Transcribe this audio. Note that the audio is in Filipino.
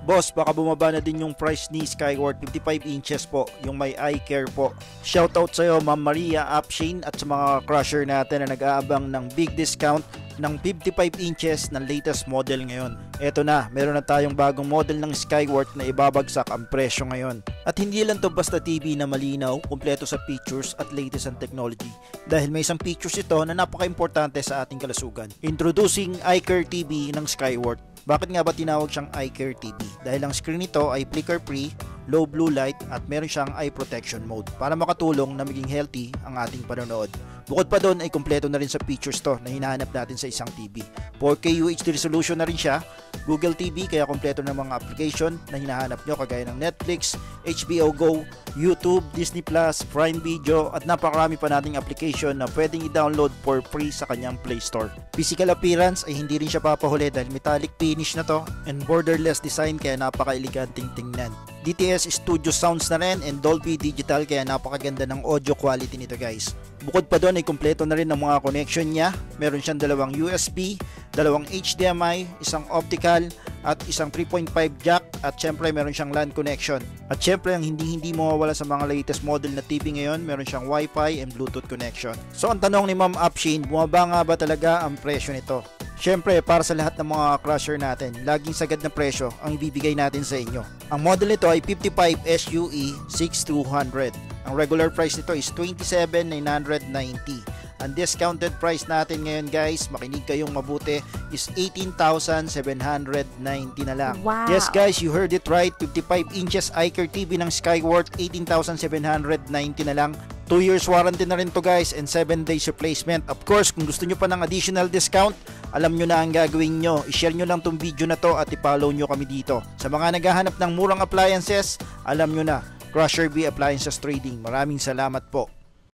Boss, baka bumaba na din yung price ni Skyward 55 inches po, yung may eye care po. Shoutout sa'yo Ma'am Maria Upshane at sa mga crusher natin na nag-aabang ng big discount ng 55 inches ng latest model ngayon. Eto na, meron na tayong bagong model ng Skyward na ibabagsak ang presyo ngayon. At hindi lang to basta TV na malinaw, kumpleto sa features at latest ang technology. Dahil may isang features ito na napaka-importante sa ating kalusugan. Introducing iCare TV ng Skyward. Bakit nga ba tinawag siyang iCare TV? Dahil ang screen nito ay flicker-free, low blue light at meron siyang eye protection mode para makatulong na maging healthy ang ating panonood. Bukod pa doon ay kumpleto na rin sa features to na hinahanap natin sa isang TV. 4K UHD resolution na rin siya, Google TV kaya kumpleto ng mga application na hinahanap nyo kagaya ng Netflix, HBO Go, YouTube, Disney Plus, Prime Video at napakarami pa nating application na pwedeng i-download for free sa kanyang Play Store. Physical appearance ay hindi rin siya papahuli dahil metallic finish na to and borderless design kaya napaka-eleganting tingnan. DTS Studio Sounds na rin and Dolby Digital kaya napakaganda ng audio quality nito guys. Bukod pa doon ay kumpleto na rin ang mga connection niya. Meron siyang dalawang USB, dalawang HDMI, isang optical at isang 3.5 jack at syempre meron siyang LAN connection. At syempre ang hindi mawawala sa mga latest model na TV ngayon, meron siyang Wi-Fi and Bluetooth connection. So ang tanong ni Ma'am Upshane, bumaba nga ba talaga ang presyo nito? Syempre, para sa lahat ng mga crusher natin, laging sagad na presyo ang ibibigay natin sa inyo. Ang model nito ay 55 SUE 6200. Ang regular price nito is 27,990. Ang discounted price natin ngayon guys, makinig kayong mabuti, is 18,790 na lang. Wow. Yes guys, you heard it right. 55 inches iCare TV ng Skyward, 18,790 na lang. 2 years warranty na rin to guys and 7 days replacement. Of course, kung gusto nyo pa ng additional discount, alam nyo na ang gagawin nyo. I-share nyo lang tong video na to at i-follow nyo kami dito. Sa mga naghahanap ng murang appliances, alam nyo na, Crusher B Appliances Trading. Maraming salamat po.